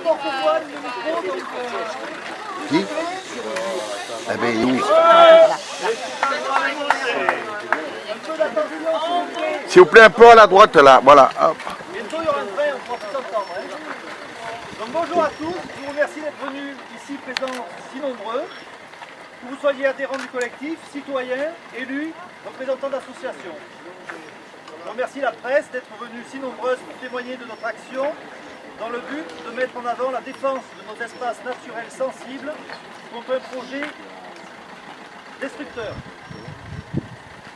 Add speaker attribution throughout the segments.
Speaker 1: porte-voix, le micro, donc...
Speaker 2: Qui? Eh ben, nous. S'il vous plaît, un peu à la droite, là. Voilà. Hop.
Speaker 1: Bientôt, il y aura un train, on pourra tout entendre. Hein. Donc bonjour à tous, je vous remercie d'être venus ici présents si nombreux. Que vous soyez adhérents du collectif, citoyens, élus, représentants d'associations. Je remercie la presse d'être venue si nombreuse pour témoigner de notre action dans le but de mettre en avant la défense de nos espaces naturels sensibles contre un projet destructeur.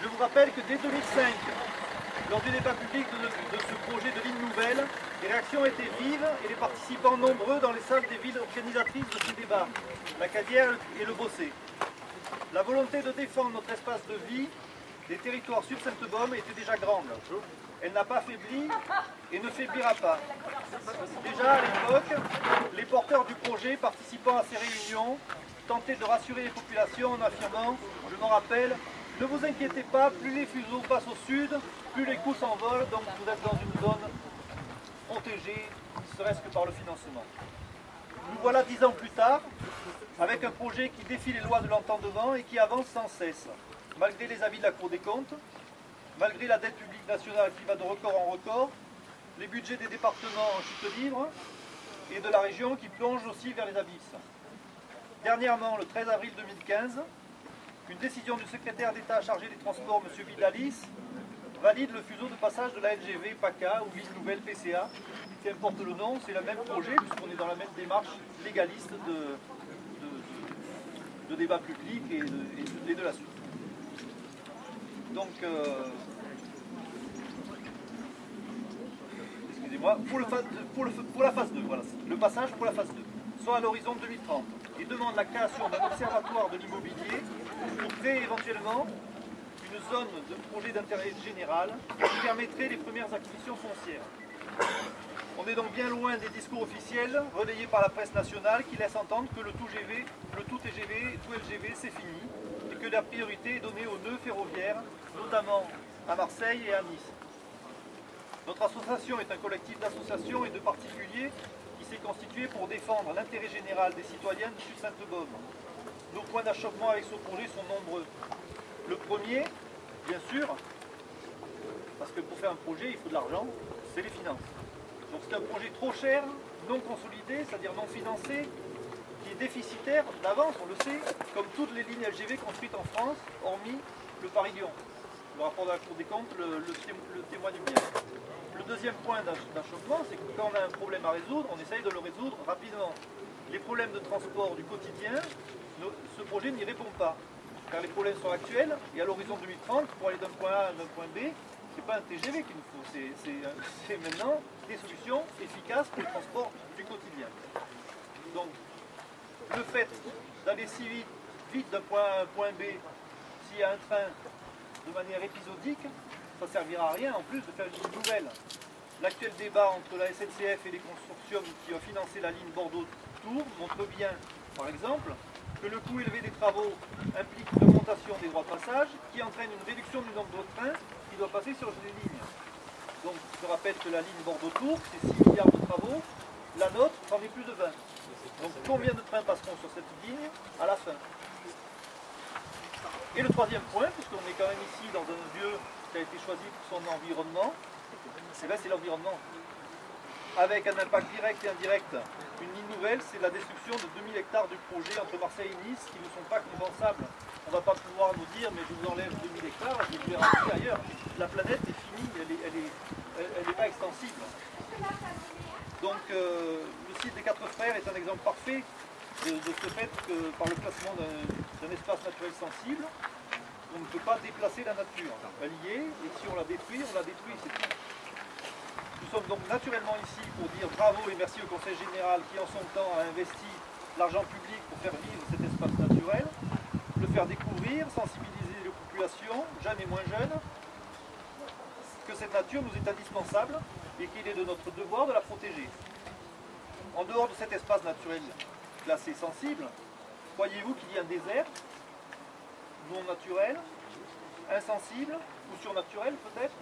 Speaker 1: Je vous rappelle que dès 2005, lors du débat public de ce projet de ligne nouvelle, les réactions étaient vives et les participants nombreux dans les salles des villes organisatrices de ces débats, la Cadière et le Bossé. La volonté de défendre notre espace de vie des territoires sur Sainte-Baume était déjà grande. Elle n'a pas faibli et ne faiblira pas. Déjà à l'époque, les porteurs du projet participant à ces réunions tentaient de rassurer les populations en affirmant, je me rappelle, ne vous inquiétez pas, plus les fuseaux passent au sud, plus les coûts s'envolent, donc vous êtes dans une zone protégée, ne serait-ce que par le financement. Nous voilà 10 ans plus tard, avec un projet qui défie les lois de l'entendement et qui avance sans cesse, malgré les avis de la Cour des comptes, malgré la dette publique nationale qui va de record en record, les budgets des départements en chute libre et de la région qui plonge aussi vers les abysses. Dernièrement, le 13 avril 2015, une décision du secrétaire d'État chargé des transports, M. Vidalis, valide le fuseau de passage de la LGV PACA ou ligne nouvelle PCA, qui importe le nom, c'est le même projet puisqu'on est dans la même démarche légaliste de débat public et de la suite. Donc, excusez-moi, pour la phase 2, voilà, le passage pour la phase 2, soit à l'horizon 2030, et demande la création d'un observatoire de l'immobilier pour créer éventuellement une zone de projet d'intérêt général qui permettrait les premières acquisitions foncières. On est donc bien loin des discours officiels relayés par la presse nationale qui laissent entendre que le tout TGV, tout LGV, c'est fini et que la priorité est donnée aux nœuds ferroviaires, notamment à Marseille et à Nice. Notre association est un collectif d'associations et de particuliers qui s'est constitué pour défendre l'intérêt général des citoyens de Sud-Sainte-Baume. Nos points d'achoppement avec ce projet sont nombreux. Le premier, bien sûr, parce que pour faire un projet, il faut de l'argent, c'est les finances. Donc c'est un projet trop cher, non consolidé, c'est-à-dire non financé, qui est déficitaire d'avance, on le sait, comme toutes les lignes LGV construites en France, hormis le Paris-Lyon. Le rapport de la Cour des comptes le témoigne bien. Le deuxième point d'achoppement, c'est que quand on a un problème à résoudre, on essaye de le résoudre rapidement. Les problèmes de transport du quotidien, ce projet n'y répond pas. Car les problèmes sont actuels, et à l'horizon 2030, pour aller d'un point A à un point B, ce n'est pas un TGV qu'il nous faut, c'est maintenant des solutions efficaces pour le transport du quotidien. Donc, le fait d'aller si vite d'un point A à un point B, s'il y a un train de manière épisodique, ça ne servira à rien en plus de faire une ligne nouvelle. L'actuel débat entre la SNCF et les consortiums qui ont financé la ligne Bordeaux-Tours montre bien, par exemple, que le coût élevé des travaux implique une augmentation des droits de passage qui entraîne une réduction du nombre de trains qui doit passer sur les lignes. Donc je rappelle que la ligne Bordeaux-Tours, c'est 6 milliards de travaux, la nôtre, c'en est plus de 20. Donc combien de trains passeront sur cette ligne à la fin? Et le troisième point, puisqu'on est quand même ici dans un lieu qui a été choisi pour son environnement, c'est l'environnement. Avec un impact direct et indirect. Une ligne nouvelle, c'est la destruction de 2000 hectares du projet entre Marseille et Nice qui ne sont pas compensables. On ne va pas pouvoir nous dire, mais je vous enlève 2000 hectares, je vais rentrer ailleurs. La planète est finie, elle n'est pas extensible. Donc le site des Quatre Frères est un exemple parfait de ce fait que par le placement d'un espace naturel sensible, on ne peut pas déplacer la nature. Elle y est, et si on la détruit, c'est tout. Nous sommes donc naturellement ici pour dire bravo et merci au Conseil général qui en son temps a investi l'argent public pour faire vivre cet espace naturel, le faire découvrir, sensibiliser les populations, jeunes et moins jeunes, que cette nature nous est indispensable et qu'il est de notre devoir de la protéger. En dehors de cet espace naturel classé sensible, croyez-vous qu'il y a un désert non naturel, insensible ou surnaturel peut-être?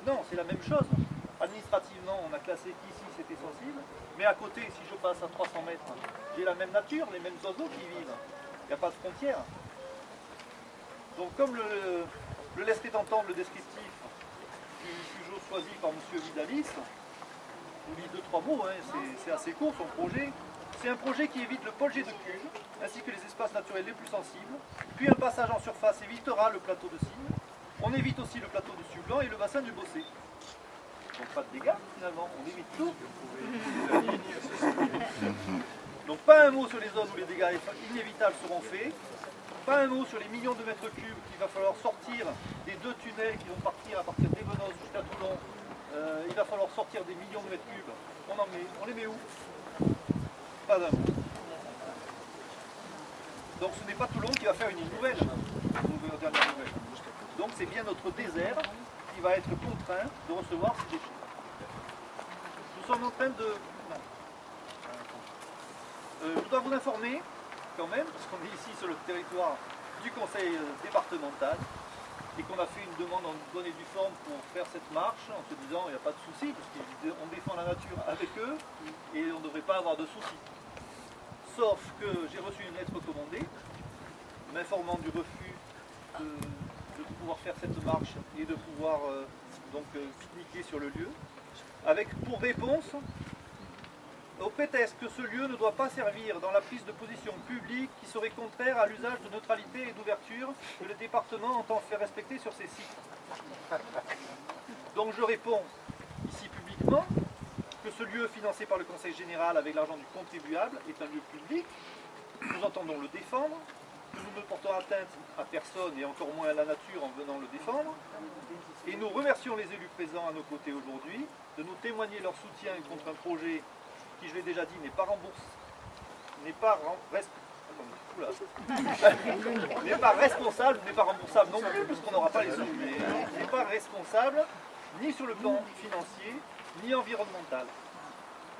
Speaker 1: Non, c'est la même chose. Administrativement, on a classé qu'ici c'était sensible, mais à côté, si je passe à 300 mètres, j'ai la même nature, les mêmes oiseaux qui vivent. Il n'y a pas de frontière. Donc comme le laisserait entendre le descriptif du jour choisi par M. Vidalis, je vous lis 2-3 mots, hein, c'est assez court son projet. C'est un projet qui évite le pôle G de cuve, ainsi que les espaces naturels les plus sensibles, puis un passage en surface évitera le plateau de Cygne. On évite aussi le plateau de Sublan et le bassin du Bossé. Donc pas de dégâts finalement, on évite tout. Donc pas un mot sur les zones où les dégâts inévitables seront faits, pas un mot sur les millions de mètres cubes qu'il va falloir sortir des 2 tunnels qui vont partir à partir d'Evenos jusqu'à Toulon. Il va falloir sortir des millions de mètres cubes. On les met où? Pas d'un mot. Donc ce n'est pas Toulon qui va faire une île nouvelle, dernière nouvelle. Donc c'est bien notre désert qui va être contraint de recevoir ces déchets. Nous sommes en train de... Non. Je dois vous informer, quand même, parce qu'on est ici sur le territoire du conseil départemental, et qu'on a fait une demande en bonne et due forme pour faire cette marche, en se disant il n'y a pas de souci, parce qu'on défend la nature avec eux, et on ne devrait pas avoir de soucis. Sauf que j'ai reçu une lettre recommandée, m'informant du refus de pouvoir faire cette marche et de pouvoir pique-niquer sur le lieu, avec pour réponse, au prétexte que ce lieu ne doit pas servir dans la prise de position publique qui serait contraire à l'usage de neutralité et d'ouverture que le département entend faire respecter sur ces sites. Donc je réponds ici publiquement que ce lieu financé par le Conseil général avec l'argent du contribuable est un lieu public, nous entendons le défendre, que nous ne portons atteinte à personne et encore moins à la nature en venant le défendre, et nous remercions les élus présents à nos côtés aujourd'hui de nous témoigner leur soutien contre un projet qui, je l'ai déjà dit, n'est pas responsable, n'est pas remboursable non plus, puisqu'on n'aura pas les sous, mais n'est pas responsable ni sur le plan financier, ni environnemental.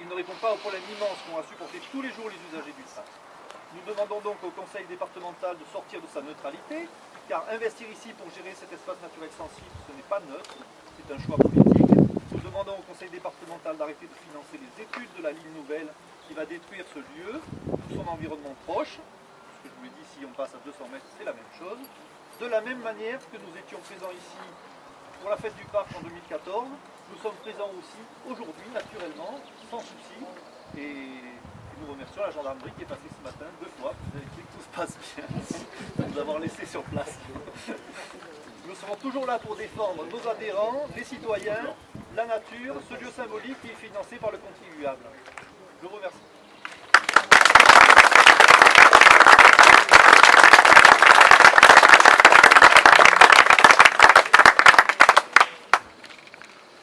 Speaker 1: Il ne répond pas aux problèmes immenses qu'ont à supporter tous les jours les usagers du train. Nous demandons donc au conseil départemental de sortir de sa neutralité, car investir ici pour gérer cet espace naturel sensible, ce n'est pas neutre, c'est un choix politique. Nous demandons au conseil départemental d'arrêter de financer les études de la ligne nouvelle qui va détruire ce lieu, tout son environnement proche. Ce que je vous l'ai dit, si on passe à 200 mètres, c'est la même chose. De la même manière que nous étions présents ici pour la fête du parc en 2014, nous sommes présents aussi aujourd'hui, naturellement, sans souci. Et nous remercions la gendarmerie qui est passée ce matin 2 fois pour vérifier que tout se passe bien, pour nous avoir laissés sur place. Nous serons toujours là pour défendre nos adhérents, les citoyens, la nature, ce lieu symbolique qui est financé par le contribuable. Je vous remercie.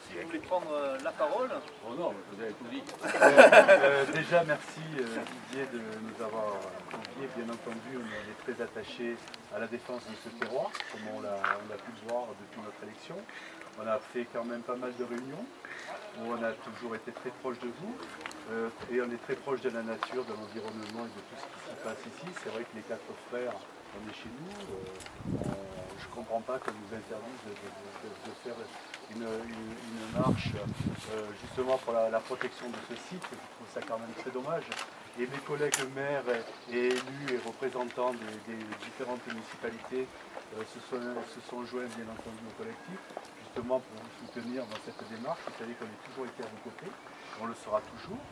Speaker 1: Si vous voulez prendre la parole.
Speaker 3: Oh non, vous avez tout dit. Déjà, merci Didier de nous avoir conviés. Bien entendu, on est très attachés à la défense de ce terroir, comme on l'a pu le voir depuis notre élection. On a fait quand même pas mal de réunions où on a toujours été très proche de vous et on est très proche de la nature, de l'environnement et de tout ce qui se passe ici. C'est vrai que les 4 frères, on est chez nous. Je ne comprends pas qu'on nous interdise de faire une marche justement pour la protection de ce site. Je trouve ça quand même très dommage. Et mes collègues maires et élus et représentants des différentes municipalités se sont joints bien entendu au collectif, justement pour vous soutenir dans cette démarche. Vous savez qu'on a toujours été à vos côtés, on le sera toujours.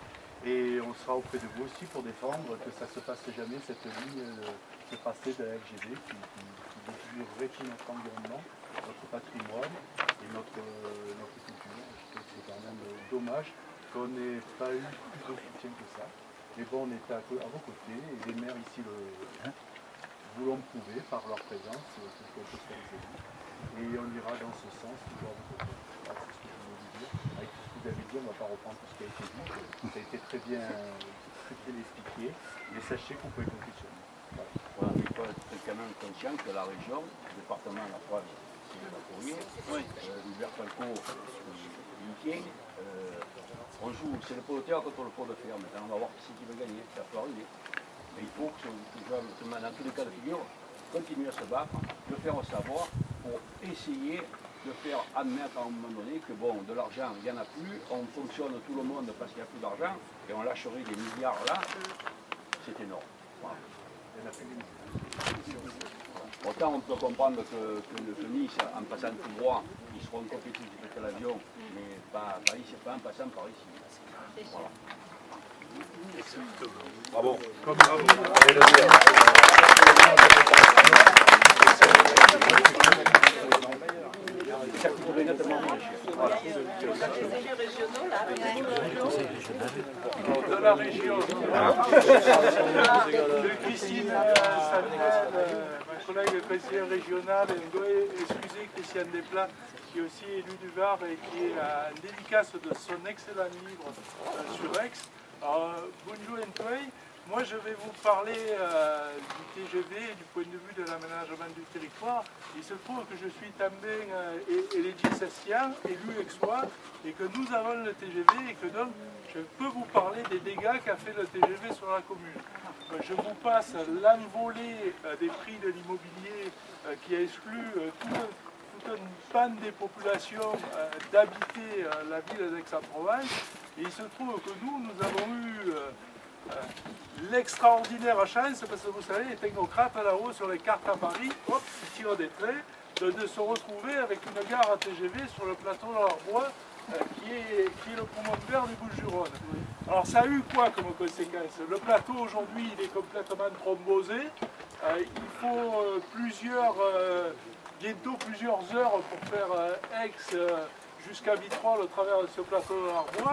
Speaker 3: Et on sera auprès de vous aussi pour défendre que ça ne se passe jamais, cette ligne, ce tracé de la LGV qui défigurerait tout notre environnement, notre patrimoine et notre culture. Je trouve que c'est quand même dommage qu'on n'ait pas eu plus de soutien que ça. Mais bon, on est à vos côtés et les maires ici vous l'ont prouvé par leur présence, c'est quelque chose comme ça. Et on ira dans ce sens toujours à vos côtés. Voilà, c'est ce que je voulais vous dire. Avec tout ce que vous avez dit, on ne va pas reprendre tout ce qui a été dit. Ça a été très bien expliqué. Mais sachez que vous pouvez compter sur nous.
Speaker 4: Voilà, mais il faut être quand même conscient que la région, le département, la preuve, c'est de la Courrier, Hubert Falco, Linquien, on joue, c'est le pot de terre contre le pot de fer. Maintenant, on va voir qui veut gagner, ça peut arriver. Mais il faut que, dans tous les cas de figure, continuer à se battre, le faire savoir pour essayer de faire admettre à un moment donné que bon, de l'argent, il n'y en a plus, on fonctionne tout le monde parce qu'il n'y a plus d'argent, et on lâcherait des milliards là, c'est énorme. Voilà. Autant on peut comprendre que Nice, en passant tout droit, ils seront compétitifs avec l'avion, mais pas ici, pas en passant par ici. Voilà. Bravo. Ça coûterait nettement moins cher. Voilà.
Speaker 5: De la région, de Christine Sandel, ma collègue conseillère régionale, et on doit excuser Christiane Desplat, qui est aussi élu du Var et qui est en dédicace de son excellent livre sur Aix. Alors, bonjour Antoine. Moi, je vais vous parler du TGV du point de vue de l'aménagement du territoire. Il se trouve que je suis tombé législation, élu aixois, et que nous avons le TGV et que donc je peux vous parler des dégâts qu'a fait le TGV sur la commune. Je vous passe l'envolée des prix de l'immobilier qui a exclu toute une panne des populations d'habiter la ville d'Aix-en-Provence. Et il se trouve que nous avons eu l'extraordinaire chance, parce que vous savez, les technocrates là-haut sur les cartes à Paris, hop, ils tirent des traits, de se retrouver avec une gare à TGV sur le plateau de l'Arbois, qui est le poumon vert du Bouches-du-Rhône. Alors ça a eu quoi comme conséquence? Le plateau aujourd'hui il est complètement thrombosé, il faut bientôt plusieurs heures pour faire Aix jusqu'à Vitrolles au travers de ce plateau de l'Arbois.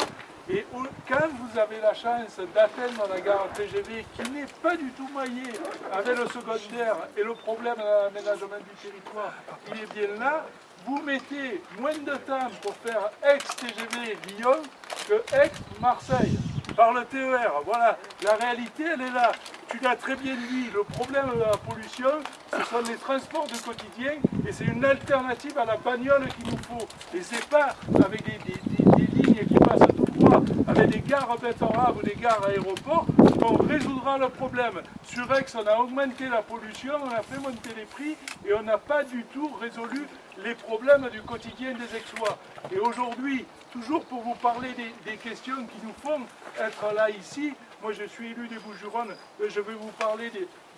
Speaker 5: Et quand vous avez la chance d'atteindre la gare TGV qui n'est pas du tout maillée avec le secondaire et le problème de l'aménagement du territoire, il est bien là, vous mettez moins de temps pour faire Aix-TGV-Lyon que Aix-Marseille par le TER. Voilà, la réalité elle est là. Tu l'as très bien dit, le problème de la pollution, ce sont les transports du quotidien et c'est une alternative à la bagnole qu'il nous faut. Et c'est pas avec des lignes qui passent tout droit, avec des gares bettorables ou des gares aéroports, qu'on résoudra le problème. Sur Aix, on a augmenté la pollution, on a fait monter les prix et on n'a pas du tout résolu les problèmes du quotidien des Aixois. Et aujourd'hui, toujours pour vous parler des questions qui nous font être là ici, moi je suis élu des Bouches-du-Rhône, je vais vous parler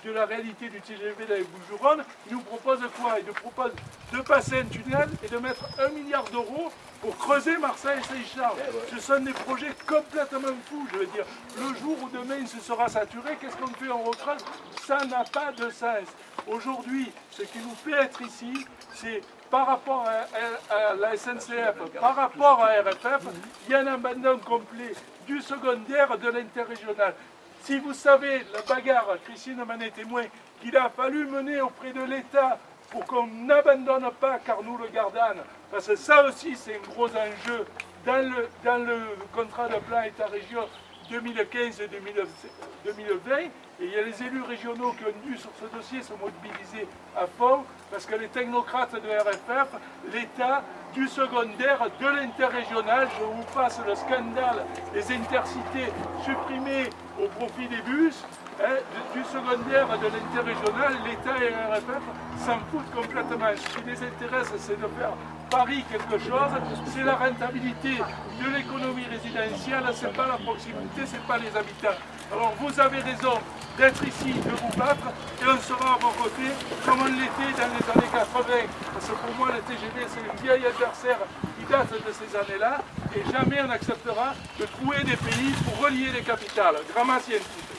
Speaker 5: de la réalité du TGV des Bouches-du-Rhône. Il nous propose quoi? Il nous propose de passer un tunnel et de mettre 1 milliard d'euros pour creuser Marseille-Saint-Charles. Ce sont des projets complètement fous, je veux dire. Le jour où demain il se sera saturé, qu'est-ce qu'on fait? On recreuse? Ça n'a pas de sens. Aujourd'hui, ce qui nous fait être ici, c'est par rapport à la SNCF, par rapport à RFF, il y a un abandon complet du secondaire de l'interrégional. Si vous savez, la bagarre, Christine m'en est témoin, qu'il a fallu mener auprès de l'État pour qu'on n'abandonne pas Carnoul-le-Gardanne, parce que ça aussi c'est un gros enjeu dans le contrat de plan État-région 2015-2020, et il y a les élus régionaux qui ont dû sur ce dossier se mobiliser à fond, parce que les technocrates de RFF, l'État du secondaire, de l'interrégional, je vous passe le scandale des intercités supprimées au profit des bus, du secondaire, de l'interrégional, l'État et RFF s'en foutent complètement. Ce qui les intéresse, c'est de faire Paris quelque chose, c'est la rentabilité de l'économie résidentielle, c'est pas la proximité, c'est pas les habitants. Alors vous avez raison d'être ici, de vous battre, et on sera à vos côtés comme on l'était dans les années 80. Parce que pour moi le TGV c'est un vieil adversaire qui date de ces années-là, et jamais on acceptera de trouver des pays pour relier les capitales. Grammatiensis.